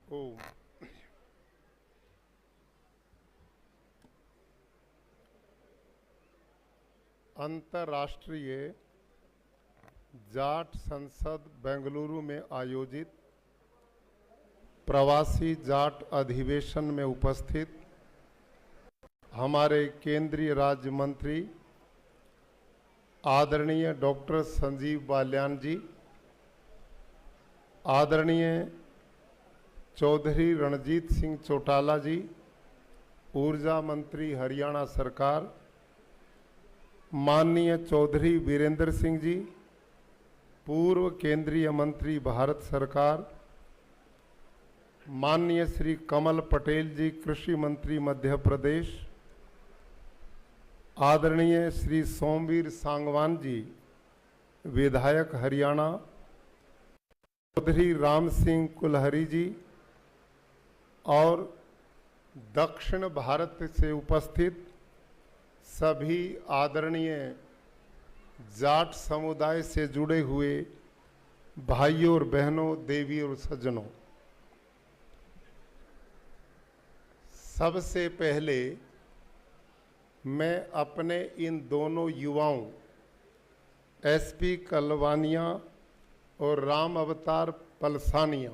ओम। अंतर्राष्ट्रीय जाट संसद बेंगलुरु में आयोजित प्रवासी जाट अधिवेशन में उपस्थित हमारे केंद्रीय राज्य मंत्री आदरणीय डॉक्टर संजीव बालियान जी, आदरणीय चौधरी रणजीत सिंह चौटाला जी, ऊर्जा मंत्री हरियाणा सरकार, माननीय चौधरी वीरेंद्र सिंह जी, पूर्व केंद्रीय मंत्री भारत सरकार, माननीय श्री कमल पटेल जी, कृषि मंत्री मध्य प्रदेश, आदरणीय श्री सोमवीर सांगवान जी, विधायक हरियाणा, चौधरी राम सिंह कुलहरी जी और दक्षिण भारत से उपस्थित सभी आदरणीय जाट समुदाय से जुड़े हुए भाइयों और बहनों, देवी और सज्जनों, सबसे पहले मैं अपने इन दोनों युवाओं एसपी कलवानिया और राम अवतार पलसानिया,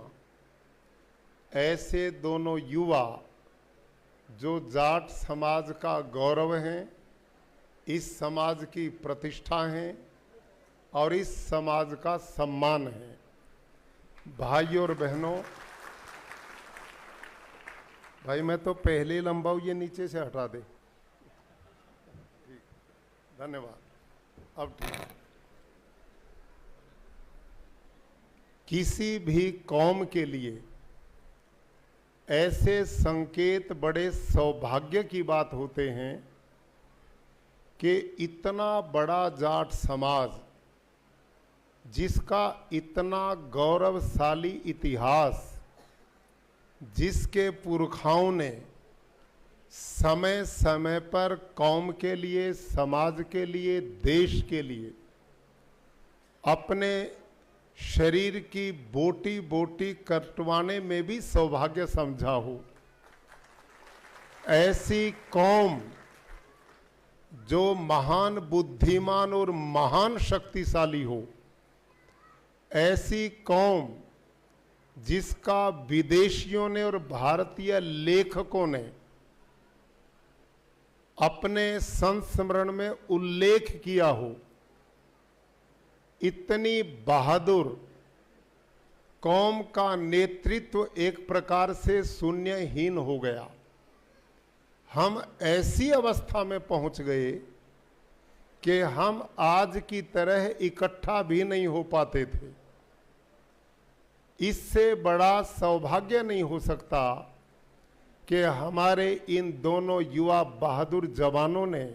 ऐसे दोनों युवा जो जाट समाज का गौरव हैं, इस समाज की प्रतिष्ठा हैं और इस समाज का सम्मान है। भाइयों और बहनों, भाई मैं तो पहले लंबाऊ, ये नीचे से हटा दे। ठीक, धन्यवाद। अब ठीक है। किसी भी कौम के लिए ऐसे संकेत बड़े सौभाग्य की बात होते हैं कि इतना बड़ा जाट समाज, जिसका इतना गौरवशाली इतिहास, जिसके पुरखाओं ने समय समय पर कौम के लिए, समाज के लिए, देश के लिए अपने शरीर की बोटी बोटी कटवाने में भी सौभाग्य समझा हो, ऐसी कौम जो महान बुद्धिमान और महान शक्तिशाली हो, ऐसी कौम जिसका विदेशियों ने और भारतीय लेखकों ने अपने संस्मरण में उल्लेख किया हो, इतनी बहादुर कौम का नेतृत्व एक प्रकार से शून्यहीन हो गया। हम ऐसी अवस्था में पहुंच गए कि हम आज की तरह इकट्ठा भी नहीं हो पाते थे। इससे बड़ा सौभाग्य नहीं हो सकता कि हमारे इन दोनों युवा बहादुर जवानों ने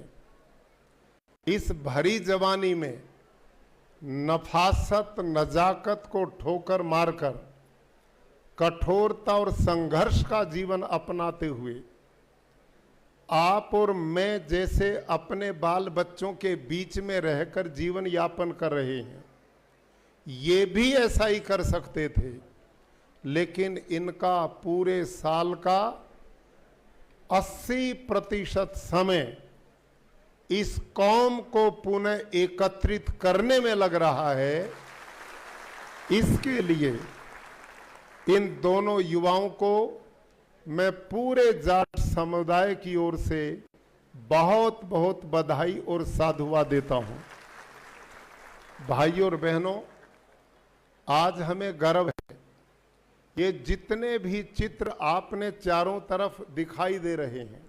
इस भरी जवानी में नफासत, नजाकत को ठोकर मारकर कठोरता और संघर्ष का जीवन अपनाते हुए आप और मैं जैसे अपने बाल बच्चों के बीच में रहकर जीवन यापन कर रहे हैं, ये भी ऐसा ही कर सकते थे, लेकिन इनका पूरे साल का 80% समय इस कौम को पुनः एकत्रित करने में लग रहा है। इसके लिए इन दोनों युवाओं को मैं पूरे जाट समुदाय की ओर से बहुत बहुत बधाई और साधुवाद देता हूं। भाइयों और बहनों, आज हमें गर्व है, ये जितने भी चित्र आपने चारों तरफ दिखाई दे रहे हैं,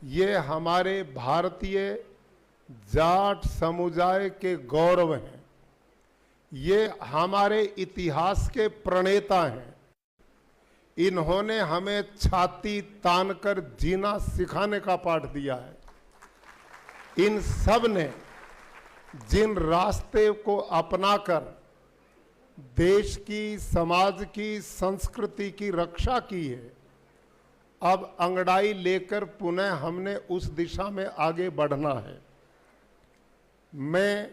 ये हमारे भारतीय जाट समुदाय के गौरव हैं, ये हमारे इतिहास के प्रणेता हैं। इन्होंने हमें छाती तानकर जीना सिखाने का पाठ दिया है। इन सब ने जिन रास्ते को अपनाकर देश की, समाज की, संस्कृति की रक्षा की है, अब अंगड़ाई लेकर पुनः हमने उस दिशा में आगे बढ़ना है। मैं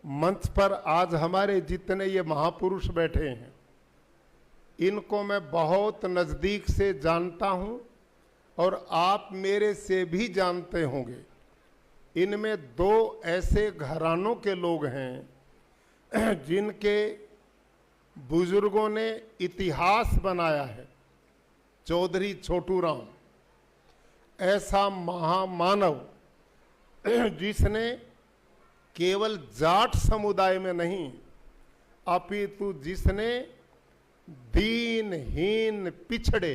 मंच पर आज हमारे जितने ये महापुरुष बैठे हैं, इनको मैं बहुत नज़दीक से जानता हूं और आप मेरे से भी जानते होंगे। इनमें दो ऐसे घरानों के लोग हैं जिनके बुजुर्गों ने इतिहास बनाया है। चौधरी छोटू राम ऐसा महामानव जिसने केवल जाट समुदाय में नहीं अपितु जिसने दीनहीन पिछड़े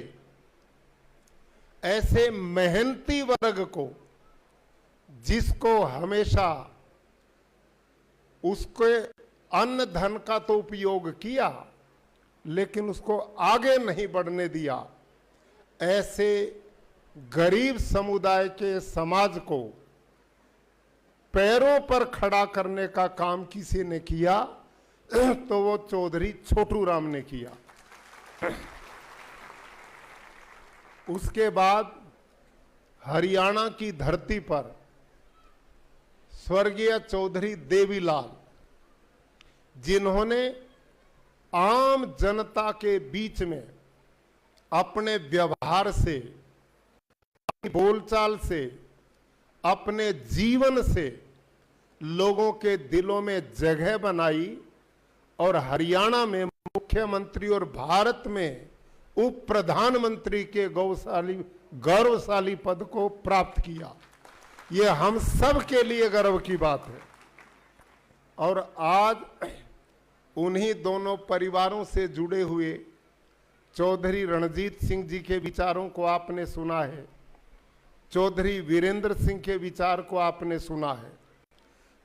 ऐसे मेहनती वर्ग को, जिसको हमेशा उसके अन्न धन का तो उपयोग किया लेकिन उसको आगे नहीं बढ़ने दिया, ऐसे गरीब समुदाय के समाज को पैरों पर खड़ा करने का काम किसी ने किया तो वो चौधरी छोटू राम ने किया। उसके बाद हरियाणा की धरती पर स्वर्गीय चौधरी देवीलाल, जिन्होंने आम जनता के बीच में अपने व्यवहार से, बोलचाल से, अपने जीवन से लोगों के दिलों में जगह बनाई और हरियाणा में मुख्यमंत्री और भारत में उप प्रधानमंत्री के गौरवशाली पद को प्राप्त किया। ये हम सब के लिए गर्व की बात है। और आज उन्हीं दोनों परिवारों से जुड़े हुए चौधरी रणजीत सिंह जी के विचारों को आपने सुना है, चौधरी वीरेंद्र सिंह के विचार को आपने सुना है।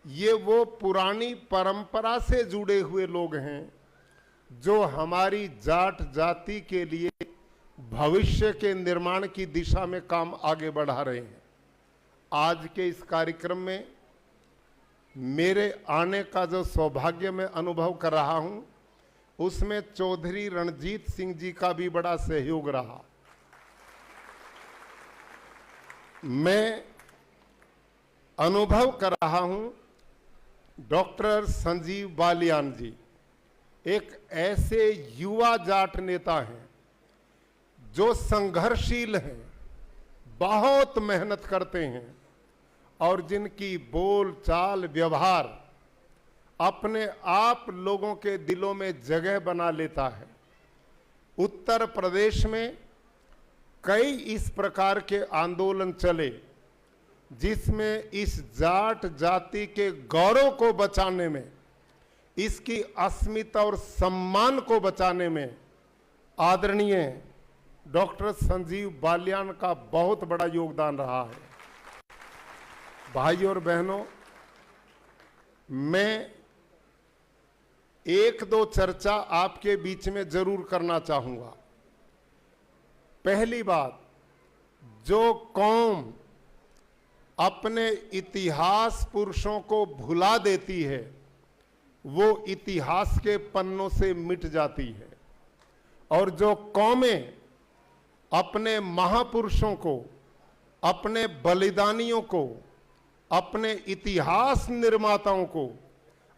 ये वो पुरानी परंपरा से जुड़े हुए लोग हैं जो हमारी जाट जाति के लिए भविष्य के निर्माण की दिशा में काम आगे बढ़ा रहे हैं। आज के इस कार्यक्रम में मेरे आने का जो सौभाग्य मैं अनुभव कर रहा हूं, उसमें चौधरी रणजीत सिंह जी का भी बड़ा सहयोग रहा। मैं अनुभव कर रहा हूं डॉक्टर संजीव बालियान जी एक ऐसे युवा जाट नेता हैं जो संघर्षशील हैं, बहुत मेहनत करते हैं और जिनकी बोल चाल व्यवहार अपने आप लोगों के दिलों में जगह बना लेता है। उत्तर प्रदेश में कई इस प्रकार के आंदोलन चले जिसमें इस जाट जाति के गौरव को बचाने में, इसकी अस्मिता और सम्मान को बचाने में आदरणीय डॉक्टर संजीव बालियान का बहुत बड़ा योगदान रहा है। भाइयों और बहनों, मैं एक दो चर्चा आपके बीच में जरूर करना चाहूंगा। पहली बात, जो कौम अपने इतिहास पुरुषों को भुला देती है वो इतिहास के पन्नों से मिट जाती है, और जो कौमें अपने महापुरुषों को, अपने बलिदानियों को, अपने इतिहास निर्माताओं को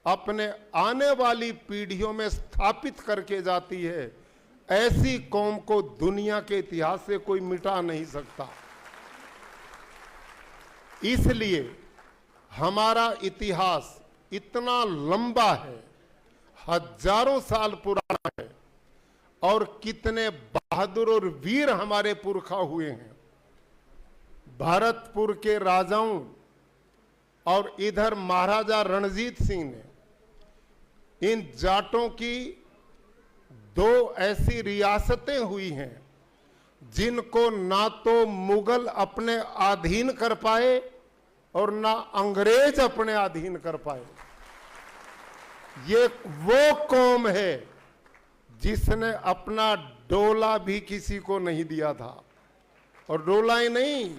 अपने आने वाली पीढ़ियों में स्थापित करके जाती है, ऐसी कौम को दुनिया के इतिहास से कोई मिटा नहीं सकता। इसलिए हमारा इतिहास इतना लंबा है, हजारों साल पुराना है, और कितने बहादुर और वीर हमारे पुरखा हुए हैं। भरतपुर के राजाओं और इधर महाराजा रणजीत सिंह ने इन जाटों की दो ऐसी रियासतें हुई हैं जिनको ना तो मुगल अपने अधीन कर पाए और ना अंग्रेज अपने अधीन कर पाए। ये वो कौम है जिसने अपना डोला भी किसी को नहीं दिया था, और डोला ही नहीं,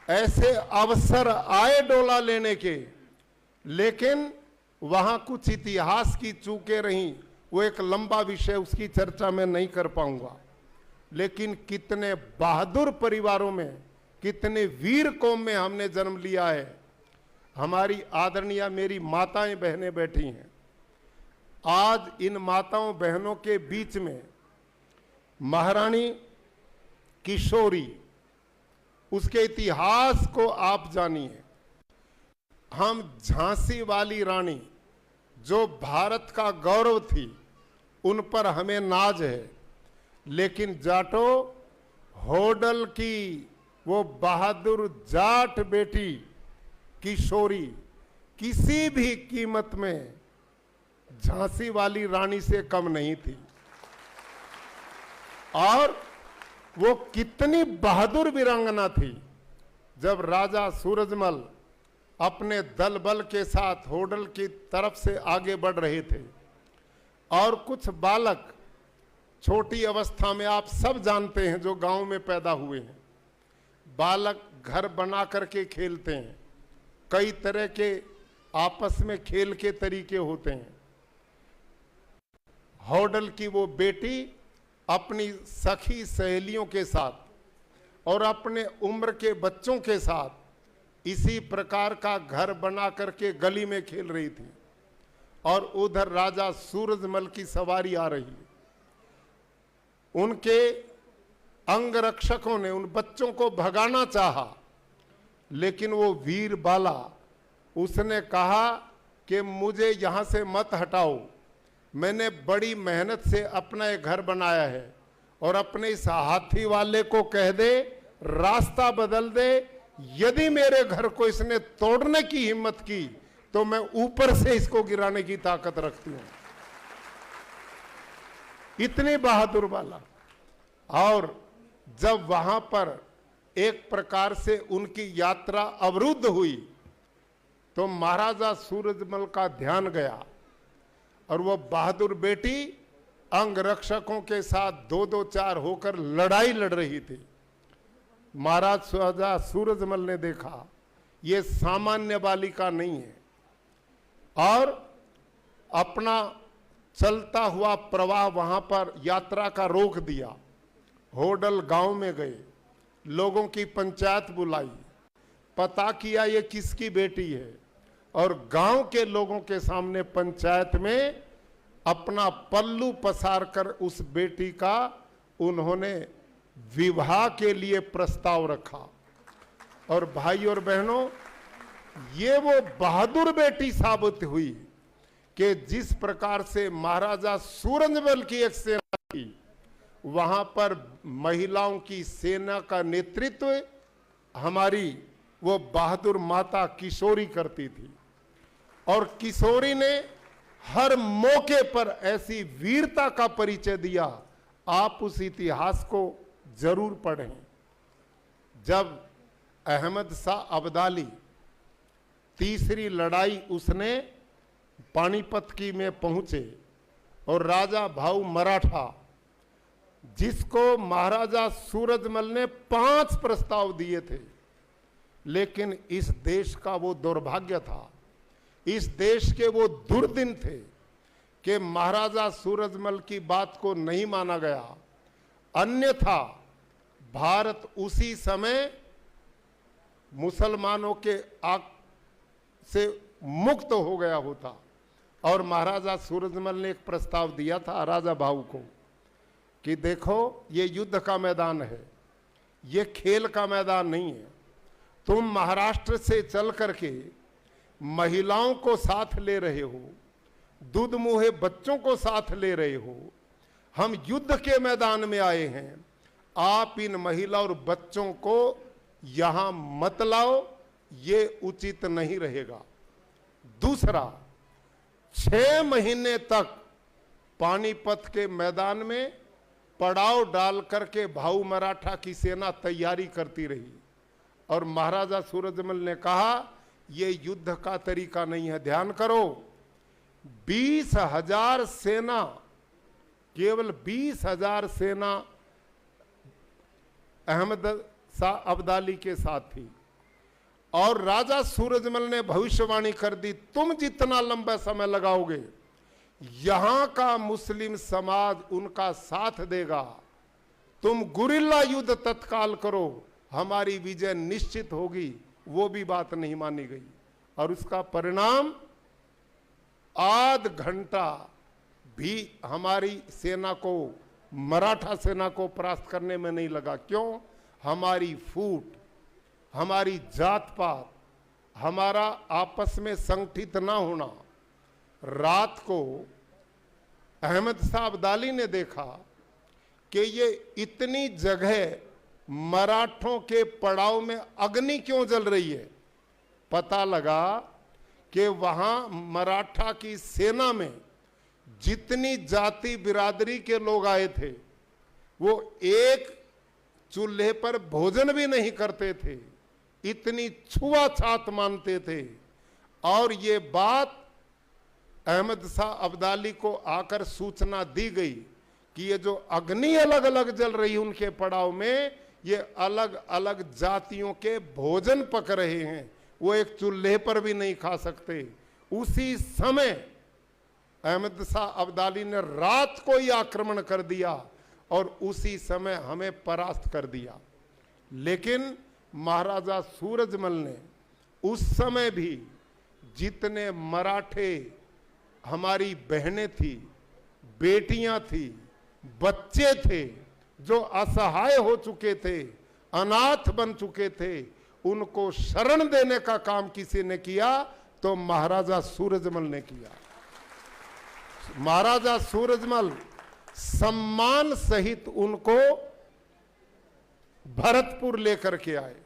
ऐसे अवसर आए डोला लेने के, लेकिन वहां कुछ इतिहास की चूकें रहीं। वो एक लंबा विषय, उसकी चर्चा मैं नहीं कर पाऊंगा। लेकिन कितने बहादुर परिवारों में, कितने वीर कौम में हमने जन्म लिया है। हमारी आदरणीय मेरी माताएं बहनें बैठी हैं। आज इन माताओं बहनों के बीच में महारानी किशोरी, उसके इतिहास को आप जानिए। हम झांसी वाली रानी जो भारत का गौरव थी, उन पर हमें नाज है, लेकिन जाटो होडल की वो बहादुर जाट बेटी किशोरी किसी भी कीमत में झांसी वाली रानी से कम नहीं थी। और वो कितनी बहादुर वीरांगना थी। जब राजा सूरजमल अपने दल बल के साथ होडल की तरफ से आगे बढ़ रहे थे और कुछ बालक छोटी अवस्था में, आप सब जानते हैं जो गांव में पैदा हुए हैं, बालक घर बना करके खेलते हैं, कई तरह के आपस में खेल के तरीके होते हैं। होडल की वो बेटी अपनी सखी सहेलियों के साथ और अपने उम्र के बच्चों के साथ इसी प्रकार का घर बना करके गली में खेल रही थी, और उधर राजा सूरजमल की सवारी आ रही है। उनके अंगरक्षकों ने उन बच्चों को भगाना चाहा, लेकिन वो वीर बाला, उसने कहा कि मुझे यहां से मत हटाओ, मैंने बड़ी मेहनत से अपना एक घर बनाया है, और अपने इस हाथी वाले को कह दे रास्ता बदल दे, यदि मेरे घर को इसने तोड़ने की हिम्मत की तो मैं ऊपर से इसको गिराने की ताकत रखती हूं। इतनी बहादुर वाला। और जब वहां पर एक प्रकार से उनकी यात्रा अवरुद्ध हुई तो महाराजा सूरजमल का ध्यान गया, और वो बहादुर बेटी अंगरक्षकों के साथ दो दो चार होकर लड़ाई लड़ रही थी। महाराज सूरजमल ने देखा ये सामान्य बालिका नहीं है, और अपना चलता हुआ प्रवाह वहां पर यात्रा का रोक दिया। होडल गांव में गए, लोगों की पंचायत बुलाई, पता किया ये किसकी बेटी है, और गांव के लोगों के सामने पंचायत में अपना पल्लू पसार कर उस बेटी का उन्होंने विवाह के लिए प्रस्ताव रखा। और भाई और बहनों, ये वो बहादुर बेटी साबित हुई कि जिस प्रकार से महाराजा सूरजमल की एक सेना थी, वहां पर महिलाओं की सेना का नेतृत्व हमारी वो बहादुर माता किशोरी करती थी। और किशोरी ने हर मौके पर ऐसी वीरता का परिचय दिया। आप उस इतिहास को जरूर पढ़ें। जब अहमद शाह अब्दाली तीसरी लड़ाई उसने पानीपत की में पहुंचे, और राजा भाऊ मराठा, जिसको महाराजा सूरजमल ने 5 प्रस्ताव दिए थे, लेकिन इस देश का वो दुर्भाग्य था, इस देश के वो दुर्दिन थे कि महाराजा सूरजमल की बात को नहीं माना गया। अन्यथा भारत उसी समय मुसलमानों के आग से मुक्त हो गया होता। और महाराजा सूरजमल ने एक प्रस्ताव दिया था राजा भाऊ को कि देखो, ये युद्ध का मैदान है, ये खेल का मैदान नहीं है। तुम महाराष्ट्र से चल करके महिलाओं को साथ ले रहे हो, दूध मुहे बच्चों को साथ ले रहे हो, हम युद्ध के मैदान में आए हैं, आप इन महिला और बच्चों को यहां मत लाओ, ये उचित नहीं रहेगा। दूसरा, 6 महीने तक पानीपत के मैदान में पड़ाव डाल करके भाऊ मराठा की सेना तैयारी करती रही, और महाराजा सूरजमल ने कहा ये युद्ध का तरीका नहीं है। ध्यान करो, 20,000 सेना, केवल 20,000 सेना अहमद शाह अब्दाली के साथ थी, और राजा सूरजमल ने भविष्यवाणी कर दी, तुम जितना लंबा समय लगाओगे यहां का मुस्लिम समाज उनका साथ देगा, तुम गुरिल्ला युद्ध तत्काल करो, हमारी विजय निश्चित होगी। वो भी बात नहीं मानी गई, और उसका परिणाम आध घंटा भी हमारी सेना को मराठा सेना को परास्त करने में नहीं लगा। क्यों? हमारी फूट, हमारी जात पात, हमारा आपस में संगठित ना होना। रात को अहमद शाह अब्दाली ने देखा कि ये इतनी जगह मराठों के पड़ाव में अग्नि क्यों जल रही है। पता लगा कि वहां मराठा की सेना में जितनी जाति बिरादरी के लोग आए थे वो एक चूल्हे पर भोजन भी नहीं करते थे, इतनी छुआछात मानते थे। और ये बात अहमद शाह अब्दाली को आकर सूचना दी गई कि ये जो अग्नि अलग अलग जल रही उनके पड़ाव में, ये अलग अलग जातियों के भोजन पक रहे हैं, वो एक चूल्हे पर भी नहीं खा सकते। उसी समय अहमद शाह अब्दाली ने रात को ही आक्रमण कर दिया और उसी समय हमें परास्त कर दिया। लेकिन महाराजा सूरजमल ने उस समय भी जितने मराठे हमारी बहनें थी, बेटियां थी, बच्चे थे जो असहाय हो चुके थे, अनाथ बन चुके थे, उनको शरण देने का काम किसी ने किया तो महाराजा सूरजमल ने किया। महाराजा सूरजमल सम्मान सहित उनको भरतपुर लेकर के आए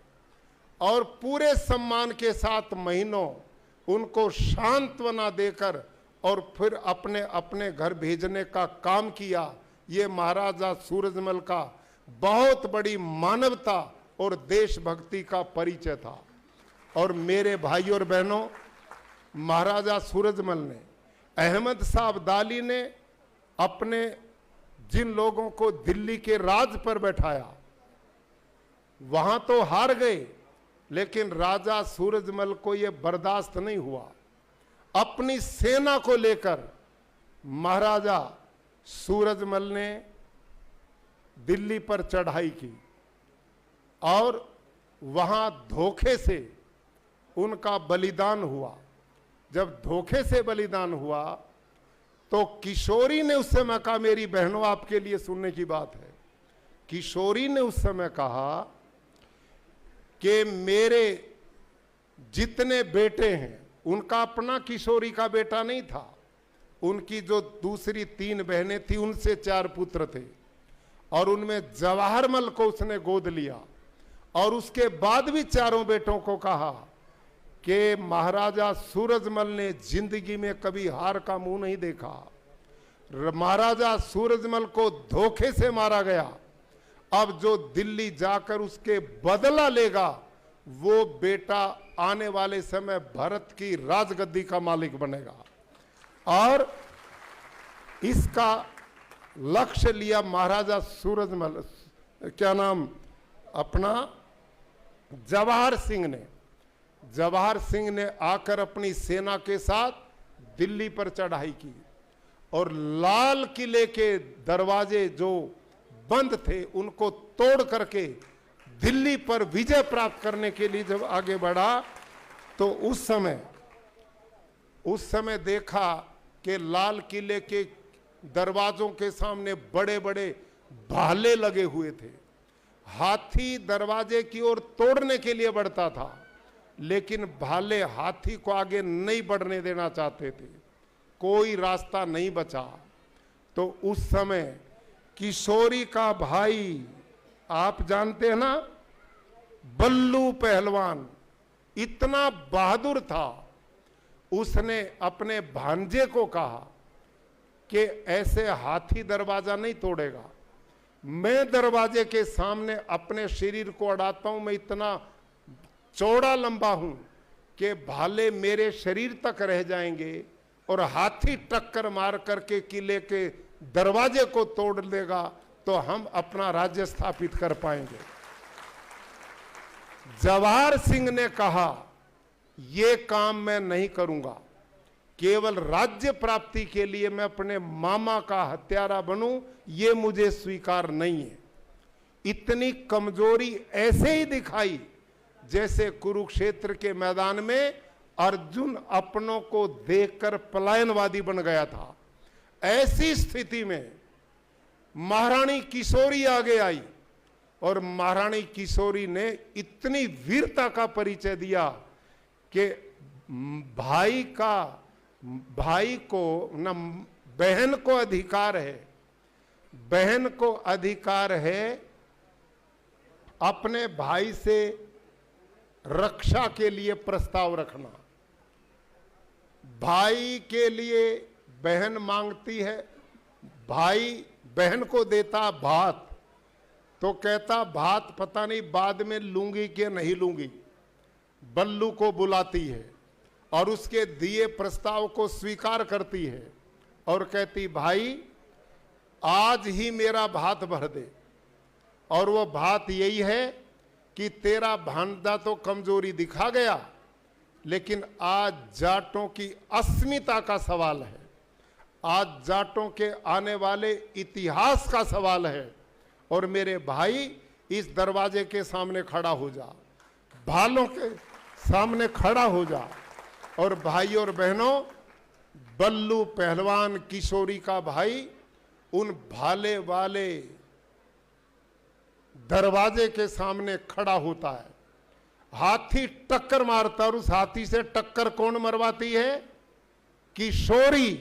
और पूरे सम्मान के साथ महीनों उनको सांत्वना देकर और फिर अपने अपने घर भेजने का काम किया। ये महाराजा सूरजमल का बहुत बड़ी मानवता और देशभक्ति का परिचय था। और मेरे भाइयों और बहनों, महाराजा सूरजमल ने, अहमद शाह अब्दाली ने अपने जिन लोगों को दिल्ली के राज पर बैठाया वहां तो हार गए, लेकिन राजा सूरजमल को यह बर्दाश्त नहीं हुआ। अपनी सेना को लेकर महाराजा सूरजमल ने दिल्ली पर चढ़ाई की और वहां धोखे से उनका बलिदान हुआ। जब धोखे से बलिदान हुआ तो किशोरी ने उस समय कहा, मेरी बहनों आपके लिए सुनने की बात है, किशोरी ने उस समय कहा कि मेरे जितने बेटे हैं, उनका अपना किशोरी का बेटा नहीं था, उनकी जो दूसरी 3 बहनें थी उनसे 4 पुत्र थे और उनमें जवाहरमल को उसने गोद लिया। और उसके बाद भी चारों बेटों को कहा कि महाराजा सूरजमल ने जिंदगी में कभी हार का मुंह नहीं देखा। महाराजा सूरजमल को धोखे से मारा गया, अब जो दिल्ली जाकर उसके बदला लेगा वो बेटा आने वाले समय भारत की राजगद्दी का मालिक बनेगा। और इसका लक्ष्य लिया महाराजा सूरजमल, क्या नाम अपना, जवाहर सिंह ने। जवाहर सिंह ने आकर अपनी सेना के साथ दिल्ली पर चढ़ाई की और लाल किले के दरवाजे जो बंद थे उनको तोड़ करके दिल्ली पर विजय प्राप्त करने के लिए जब आगे बढ़ा तो उस समय देखा कि लाल किले के दरवाजों के सामने बड़े बड़े भाले लगे हुए थे। हाथी दरवाजे की ओर तोड़ने के लिए बढ़ता था, लेकिन भाले हाथी को आगे नहीं बढ़ने देना चाहते थे, कोई रास्ता नहीं बचा। तो उस समय किशोरी का भाई, आप जानते हैं ना, बल्लू पहलवान इतना बहादुर था, उसने अपने भांजे को कहा कि ऐसे हाथी दरवाजा नहीं तोड़ेगा, मैं दरवाजे के सामने अपने शरीर को अड़ाता हूं, मैं इतना चौड़ा लंबा हूं कि भाले मेरे शरीर तक रह जाएंगे और हाथी टक्कर मार करके किले के दरवाजे को तोड़ देगा तो हम अपना राज्य स्थापित कर पाएंगे। जवाहर सिंह ने कहा, ये काम मैं नहीं करूंगा, केवल राज्य प्राप्ति के लिए मैं अपने मामा का हत्यारा बनूं, ये मुझे स्वीकार नहीं है। इतनी कमजोरी ऐसे ही दिखाई जैसे कुरुक्षेत्र के मैदान में अर्जुन अपनों को देखकर पलायनवादी बन गया था। ऐसी स्थिति में महारानी किशोरी आगे आई और महारानी किशोरी ने इतनी वीरता का परिचय दिया कि भाई को न बहन को अधिकार है, बहन को अधिकार है अपने भाई से रक्षा के लिए प्रस्ताव रखना। भाई के लिए बहन मांगती है, भाई बहन को देता भात, तो कहता भात पता नहीं बाद में लूंगी कि नहीं लूंगी। बल्लू को बुलाती है और उसके दिए प्रस्ताव को स्वीकार करती है और कहती भाई आज ही मेरा भात भर दे। और वो बात यही है कि तेरा भांजा तो कमजोरी दिखा गया, लेकिन आज जाटों की अस्मिता का सवाल है, आज जाटों के आने वाले इतिहास का सवाल है। और मेरे भाई इस दरवाजे के सामने खड़ा हो जा, भालों के सामने खड़ा हो जा। और भाई और बहनों, बल्लू पहलवान किशोरी का भाई उन भाले वाले दरवाजे के सामने खड़ा होता है। हाथी टक्कर मारता और उस हाथी से टक्कर कौन मरवाती है? किशोरी।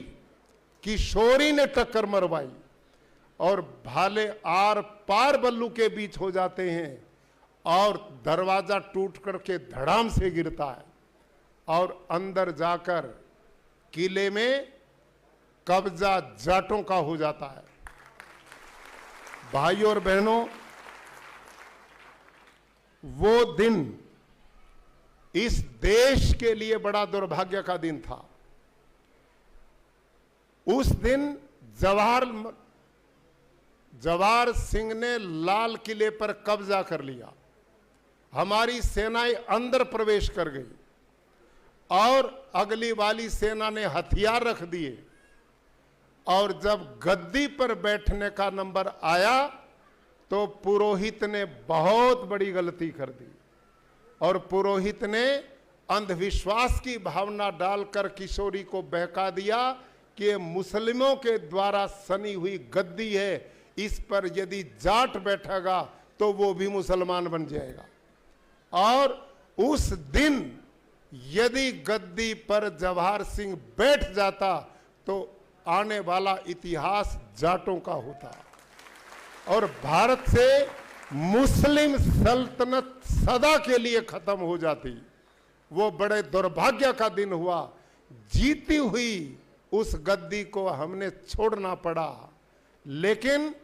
किशोरी ने टक्कर मरवाई और भाले आर पार बल्लू के बीच हो जाते हैं और दरवाजा टूट करके धड़ाम से गिरता है और अंदर जाकर किले में कब्जा जाटों का हो जाता है। भाई और बहनों, वो दिन इस देश के लिए बड़ा दुर्भाग्य का दिन था। उस दिन जवाहर सिंह ने लाल किले पर कब्जा कर लिया, हमारी सेनाएं अंदर प्रवेश कर गई और अगली वाली सेना ने हथियार रख दिए। और जब गद्दी पर बैठने का नंबर आया तो पुरोहित ने बहुत बड़ी गलती कर दी और पुरोहित ने अंधविश्वास की भावना डालकर किशोरी को बहका दिया कि मुस्लिमों के द्वारा सनी हुई गद्दी है, इस पर यदि जाट बैठेगा तो वो भी मुसलमान बन जाएगा। और उस दिन यदि गद्दी पर जवाहर सिंह बैठ जाता तो आने वाला इतिहास जाटों का होता और भारत से मुस्लिम सल्तनत सदा के लिए खत्म हो जाती। वो बड़े दुर्भाग्य का दिन हुआ। जीती हुई उस गद्दी को हमने छोड़ना पड़ा, लेकिन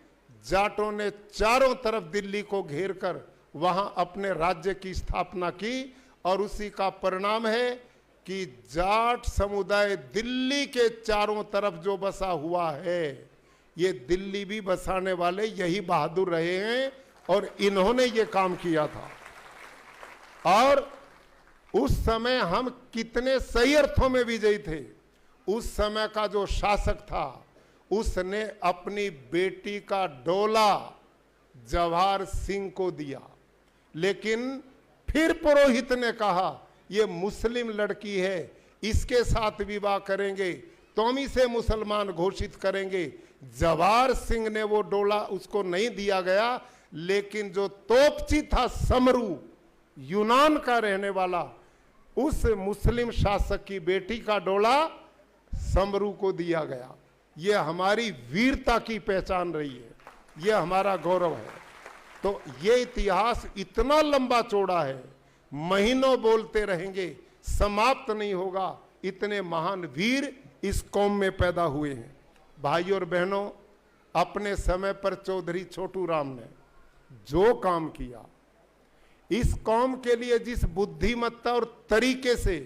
जाटों ने चारों तरफ दिल्ली को घेरकर वहां अपने राज्य की स्थापना की और उसी का परिणाम है कि जाट समुदाय दिल्ली के चारों तरफ जो बसा हुआ है, ये दिल्ली भी बसाने वाले यही बहादुर रहे हैं और इन्होंने ये काम किया था। और उस समय हम कितने सही अर्थों में विजयी थे। उस समय का जो शासक था उसने अपनी बेटी का डोला जवाहर सिंह को दिया, लेकिन फिर पुरोहित ने कहा ये मुस्लिम लड़की है, इसके साथ विवाह करेंगे तो हम इसे मुसलमान घोषित करेंगे। जवाहर सिंह ने वो डोला उसको नहीं दिया गया, लेकिन जो तोपची था समरू, यूनान का रहने वाला, उस मुस्लिम शासक की बेटी का डोला समरू को दिया गया। ये हमारी वीरता की पहचान रही है, ये हमारा गौरव है। तो ये इतिहास इतना लंबा चौड़ा है, महीनों बोलते रहेंगे, समाप्त नहीं होगा। इतने महान वीर इस कौम में पैदा हुए हैं। भाई और बहनों, अपने समय पर चौधरी छोटू राम ने जो काम किया, इस कौम के लिए जिस बुद्धिमत्ता और तरीके से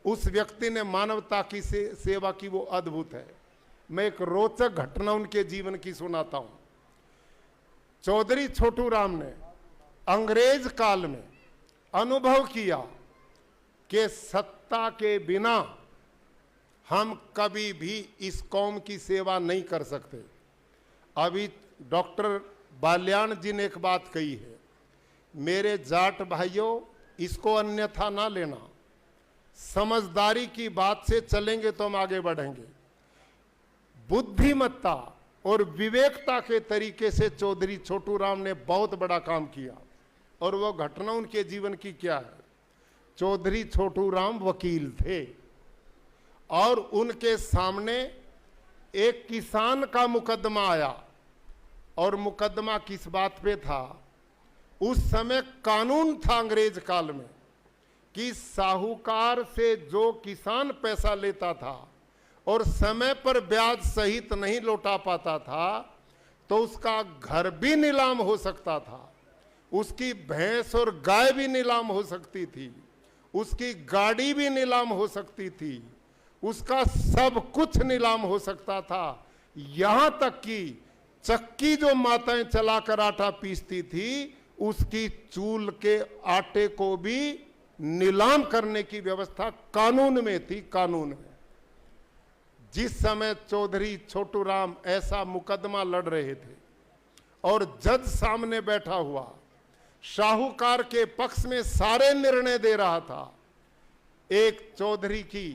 उस व्यक्ति ने मानवता की सेवा की, वो अद्भुत है। मैं एक रोचक घटना उनके जीवन की सुनाता हूं। चौधरी छोटू राम ने अंग्रेज काल में अनुभव किया कि सत्ता के बिना हम कभी भी इस कौम की सेवा नहीं कर सकते। अभी डॉक्टर बाल्याण जी ने एक बात कही है, मेरे जाट भाइयों, इसको अन्यथा ना लेना, समझदारी की बात से चलेंगे तो हम आगे बढ़ेंगे। बुद्धिमत्ता और विवेकता के तरीके से चौधरी छोटू राम ने बहुत बड़ा काम किया। और वो घटना उनके जीवन की क्या है? चौधरी छोटू राम वकील थे और उनके सामने एक किसान का मुकदमा आया। और मुकदमा किस बात पे था? उस समय कानून था अंग्रेज काल में कि साहूकार से जो किसान पैसा लेता था और समय पर ब्याज सहित नहीं लौटा पाता था तो उसका घर भी नीलाम हो सकता था, उसकी भैंस और गाय भी नीलाम हो सकती थी, उसकी गाड़ी भी नीलाम हो सकती थी, उसका सब कुछ नीलाम हो सकता था। यहां तक कि चक्की जो माताएं चलाकर आटा पीसती थी उसकी चूल के आटे को भी नीलाम करने की व्यवस्था कानून में थी, कानून में। जिस समय चौधरी छोटू राम ऐसा मुकदमा लड़ रहे थे और जज सामने बैठा हुआ साहूकार के पक्ष में सारे निर्णय दे रहा था, एक चौधरी की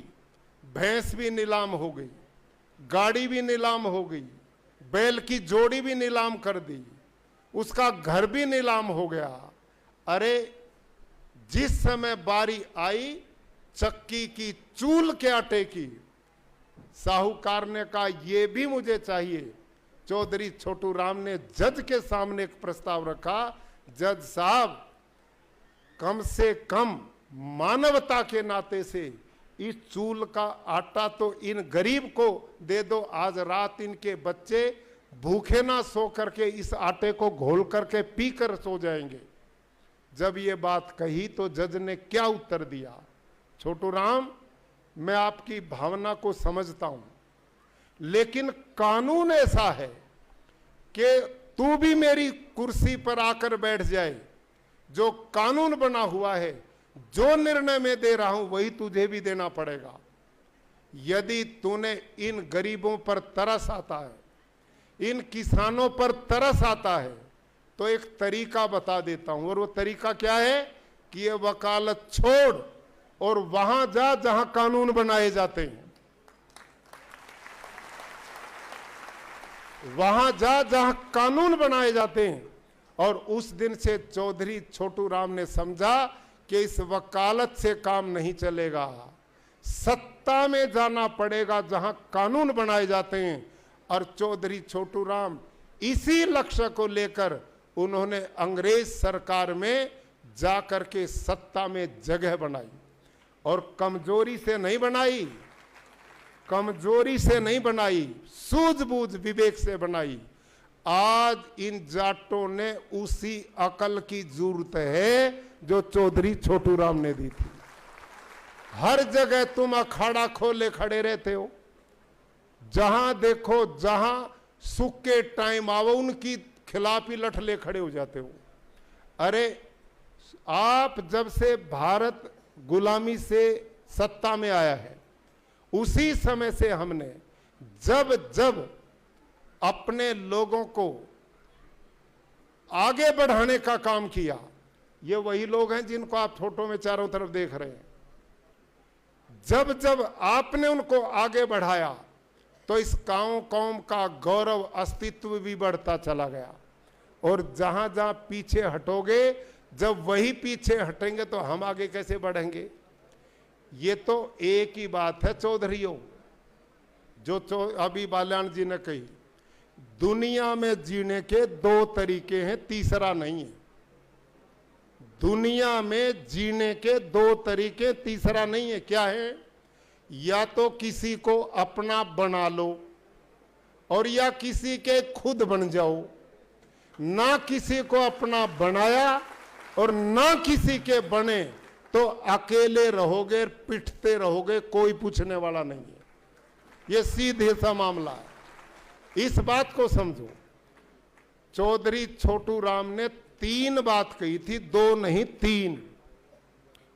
भैंस भी नीलाम हो गई, गाड़ी भी नीलाम हो गई, बैल की जोड़ी भी नीलाम कर दी, उसका घर भी नीलाम हो गया। अरे जिस समय बारी आई चक्की की चूल के आटे की, साहूकार ने कहा यह भी मुझे चाहिए। चौधरी छोटू राम ने जज के सामने एक प्रस्ताव रखा, जज साहब कम से कम मानवता के नाते से इस चूल का आटा तो इन गरीब को दे दो, आज रात इनके बच्चे भूखे ना सो करके इस आटे को घोल करके पी कर सो जाएंगे। जब ये बात कही तो जज ने क्या उत्तर दिया? छोटू राम, मैं आपकी भावना को समझता हूं, लेकिन कानून ऐसा है कि तू भी मेरी कुर्सी पर आकर बैठ जाए, जो कानून बना हुआ है, जो निर्णय मैं दे रहा हूं वही तुझे भी देना पड़ेगा। यदि तूने इन गरीबों पर तरस आता है, इन किसानों पर तरस आता है, तो एक तरीका बता देता हूं। और वो तरीका क्या है कि ये वकालत छोड़ और वहां जा जहां कानून बनाए जाते हैं, वहां जा जहां कानून बनाए जाते हैं। और उस दिन से चौधरी छोटू राम ने समझा कि इस वकालत से काम नहीं चलेगा, सत्ता में जाना पड़ेगा जहां कानून बनाए जाते हैं। और चौधरी छोटू राम इसी लक्ष्य को लेकर उन्होंने अंग्रेज सरकार में जाकर के सत्ता में जगह बनाई। और कमजोरी से नहीं बनाई, कमजोरी से नहीं बनाई, सूझबूझ विवेक से बनाई। आज इन जाटों ने उसी अकल की जरूरत है जो चौधरी छोटू राम ने दी थी। हर जगह तुम अखाड़ा खोले खड़े रहते हो, जहां देखो जहां सुख के टाइम आओ उनकी खिलाफ ही लठले खड़े हो जाते हो। अरे आप जब से भारत गुलामी से सत्ता में आया है, उसी समय से हमने जब जब अपने लोगों को आगे बढ़ाने का काम किया, ये वही लोग हैं जिनको आप फोटो में चारों तरफ देख रहे हैं। जब जब आपने उनको आगे बढ़ाया तो इस कौम का गौरव अस्तित्व भी बढ़ता चला गया। और जहां जहां पीछे हटोगे, जब वही पीछे हटेंगे तो हम आगे कैसे बढ़ेंगे? ये तो एक ही बात है चौधरियों, जो अभी बाल्याण जी ने कही, दुनिया में जीने के दो तरीके हैं, तीसरा नहीं है। दुनिया में जीने के दो तरीके, तीसरा नहीं है। क्या है? या तो किसी को अपना बना लो और या किसी के खुद बन जाओ। ना किसी को अपना बनाया और ना किसी के बने तो अकेले रहोगे, पिटते रहोगे, कोई पूछने वाला नहीं है। ये सीधे सा मामला है, इस बात को समझो। चौधरी छोटू राम ने 3 बात कही थी, 2 नहीं 3।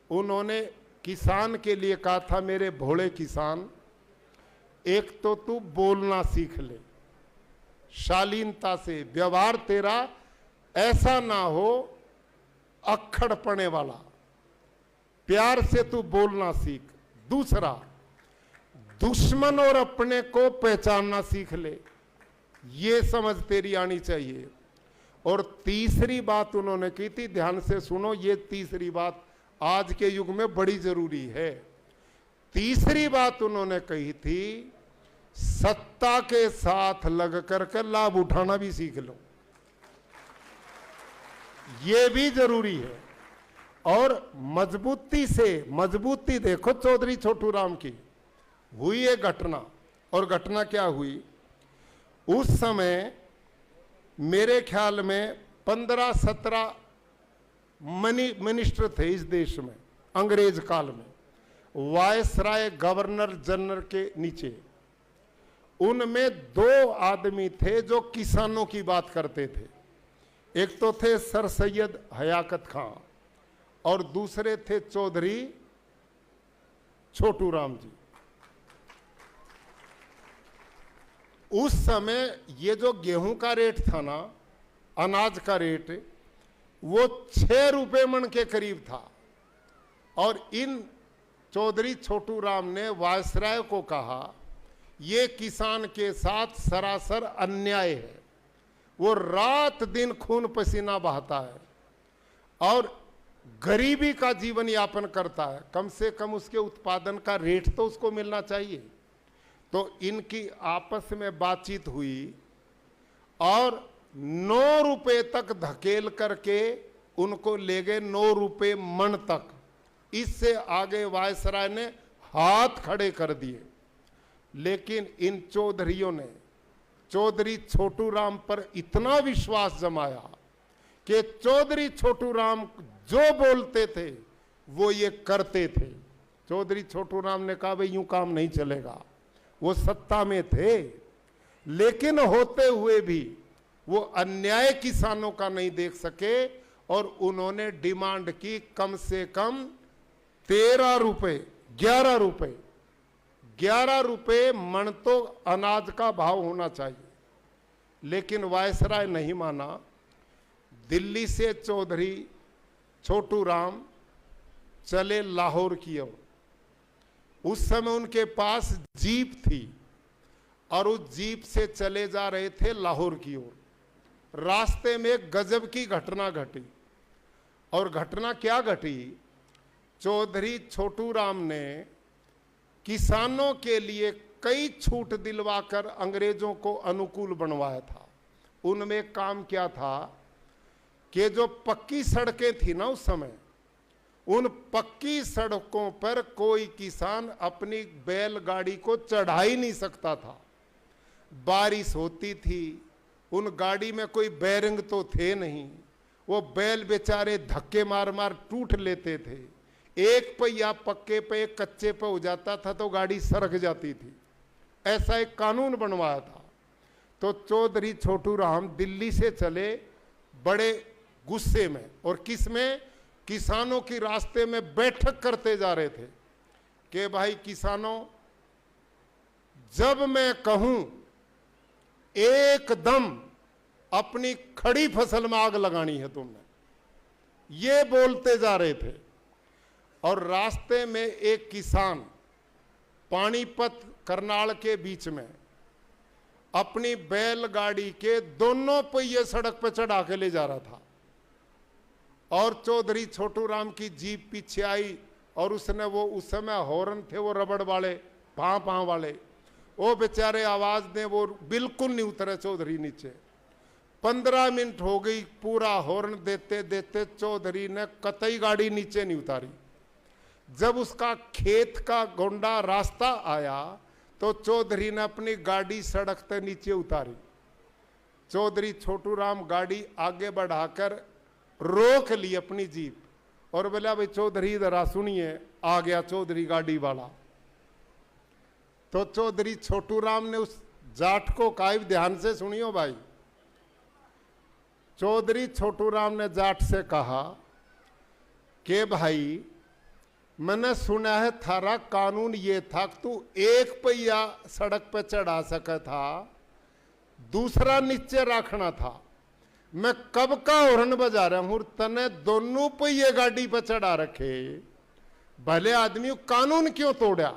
उन्होंने किसान के लिए कहा था, मेरे भोले किसान, एक तो तू बोलना सीख ले, शालीनता से, व्यवहार तेरा ऐसा ना हो अक्खड़ पड़ने वाला, प्यार से तू बोलना सीख। दूसरा, दुश्मन और अपने को पहचानना सीख ले। ये समझ तेरी आनी चाहिए। और तीसरी बात उन्होंने की थी, ध्यान से सुनो, ये तीसरी बात आज के युग में बड़ी जरूरी है। तीसरी बात उन्होंने कही थी, सत्ता के साथ लग करके लाभ उठाना भी सीख लो, ये भी जरूरी है। और मजबूती देखो चौधरी छोटू राम की हुई है घटना। और घटना क्या हुई, उस समय मेरे ख्याल में 15-17 मिनिस्टर थे इस देश में अंग्रेज काल में, वायसराय गवर्नर जनरल के नीचे। उनमें 2 आदमी थे जो किसानों की बात करते थे। एक तो थे सर सैयद हयाकत खां और दूसरे थे चौधरी छोटू राम जी। उस समय ये जो गेहूं का रेट था ना, अनाज का रेट, वो 6 रुपए मन के करीब था। और इन चौधरी छोटू राम ने वायसराय को कहा, ये किसान के साथ सरासर अन्याय है। वो रात दिन खून पसीना बहाता है और गरीबी का जीवन यापन करता है, कम से कम उसके उत्पादन का रेट तो उसको मिलना चाहिए। तो इनकी आपस में बातचीत हुई और 9 रुपए तक धकेल करके उनको ले गए, 9 रुपए मन तक। इससे आगे वायसराय ने हाथ खड़े कर दिए। लेकिन इन चौधरियों ने चौधरी छोटू राम पर इतना विश्वास जमाया कि चौधरी छोटू राम जो बोलते थे वो ये करते थे। चौधरी छोटू राम ने कहा, भाई यूं काम नहीं चलेगा। वो सत्ता में थे, लेकिन होते हुए भी वो अन्याय किसानों का नहीं देख सके और उन्होंने डिमांड की कम से कम 13 रुपए 11 रुपए मन तो अनाज का भाव होना चाहिए। लेकिन वायसराय नहीं माना। दिल्ली से चौधरी छोटू राम चले लाहौर की ओर। उस समय उनके पास जीप थी और उस जीप से चले जा रहे थे लाहौर की ओर। रास्ते में एक गजब की घटना घटी। और घटना क्या घटी, चौधरी छोटू राम ने किसानों के लिए कई छूट दिलवाकर अंग्रेजों को अनुकूल बनवाया था। उनमें काम क्या था कि जो पक्की सड़कें थी ना उस समय, उन पक्की सड़कों पर कोई किसान अपनी बैलगाड़ी को चढ़ा ही नहीं सकता था। बारिश होती थी, उन गाड़ी में कोई बैरिंग तो थे नहीं, वो बैल बेचारे धक्के मार मार टूट लेते थे। एक पहिया पक्के पे एक कच्चे पे हो जाता था तो गाड़ी सरक जाती थी। ऐसा एक कानून बनवाया था। तो चौधरी छोटू राम दिल्ली से चले बड़े गुस्से में, और किस में, किसानों की रास्ते में बैठक करते जा रहे थे कि भाई किसानों, जब मैं कहूं एकदम अपनी खड़ी फसल में आग लगानी है तुमने, ये बोलते जा रहे थे। और रास्ते में एक किसान पानीपत करनाल के बीच में अपनी बैलगाड़ी के दोनों पहिए सड़क पर चढ़ा के ले जा रहा था। और चौधरी छोटू राम की जीप पीछे आई और उसने वो, उस समय हॉर्न थे वो रबड़ वाले, पां वाले, वो बेचारे आवाज दें, वो बिल्कुल नहीं उतरे चौधरी नीचे। 15 मिनट हो गई पूरा हॉर्न देते देते, चौधरी ने कतई गाड़ी नीचे नहीं उतारी। जब उसका खेत का गोंडा रास्ता आया तो चौधरी ने अपनी गाड़ी सड़क से नीचे उतारी। चौधरी छोटू राम गाड़ी आगे बढ़ाकर रोक ली अपनी जीप और बोला, भाई चौधरी जरा सुनिए। आ गया चौधरी गाड़ी वाला। तो चौधरी छोटू राम ने उस जाट को कहा, ध्यान से सुनियो भाई। चौधरी छोटू राम ने जाट से कहा कि भाई, मैंने सुना है थारा कानून ये था कि तू एक पहिया सड़क पे चढ़ा सका था, दूसरा नीचे रखना था। मैं कब का हॉर्न बजा रहा हूं, तने दोनों पहिए गाड़ी पे चढ़ा रखे, भले आदमी कानून क्यों तोड़ा।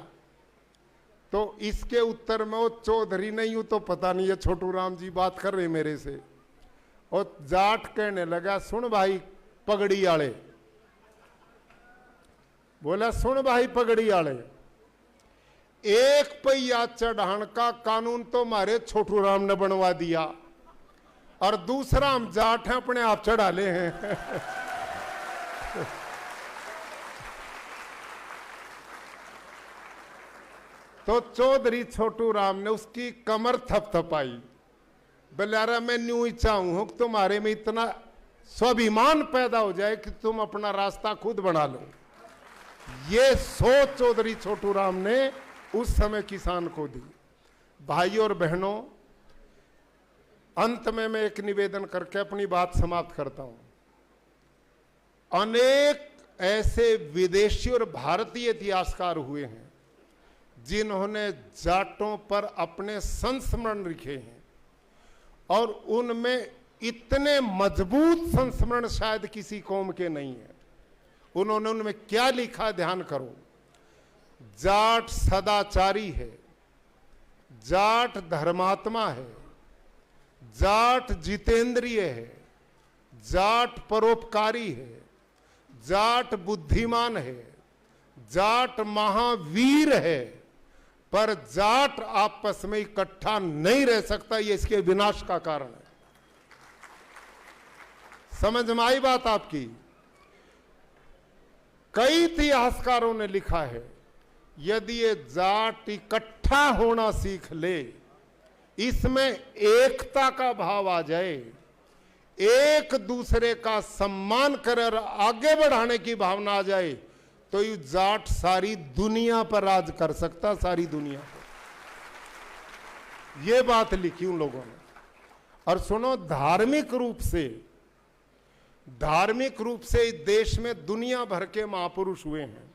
तो इसके उत्तर में वो चौधरी नहीं हूं तो पता नहीं है छोटू राम जी बात कर रहे मेरे से। और जाट कहने लगा, सुन भाई पगड़ी आले, बोला सुन भाई पगड़ी आले, एक पहिया चढ़ान का कानून तो हमारे छोटू राम ने बनवा दिया और दूसरा हम जाट हैं अपने आप चढ़ा ले हैं। तो चौधरी छोटू राम ने उसकी कमर थपथपाई, बलियारा मैं न्यू ही चाहूं हूं कि तुम्हारे में इतना स्वाभिमान पैदा हो जाए कि तुम अपना रास्ता खुद बना लो। ये सोच चौधरी छोटू राम ने उस समय किसान को दी। भाइयों और बहनों, अंत में मैं एक निवेदन करके अपनी बात समाप्त करता हूं। अनेक ऐसे विदेशी और भारतीय इतिहासकार हुए हैं जिन्होंने जाटों पर अपने संस्मरण लिखे हैं और उनमें इतने मजबूत संस्मरण शायद किसी कौम के नहीं है। उन्होंने उनमें क्या लिखा ध्यान करो। जाट सदाचारी है, जाट धर्मात्मा है, जाट जितेंद्रिय है, जाट परोपकारी है, जाट बुद्धिमान है, जाट महावीर है, पर जाट आपस में इकट्ठा नहीं रह सकता, ये इसके विनाश का कारण है। समझ में आई बात आपकी? कई इतिहासकारों ने लिखा है, यदि ये जाट इकट्ठा होना सीख ले, इसमें एकता का भाव आ जाए, एक दूसरे का सम्मान कर आगे बढ़ाने की भावना आ जाए, तो ये जाट सारी दुनिया पर राज कर सकता, सारी दुनिया पर। ये बात लिखी उन लोगों ने। और सुनो, धार्मिक रूप से इस देश में दुनिया भर के महापुरुष हुए हैं,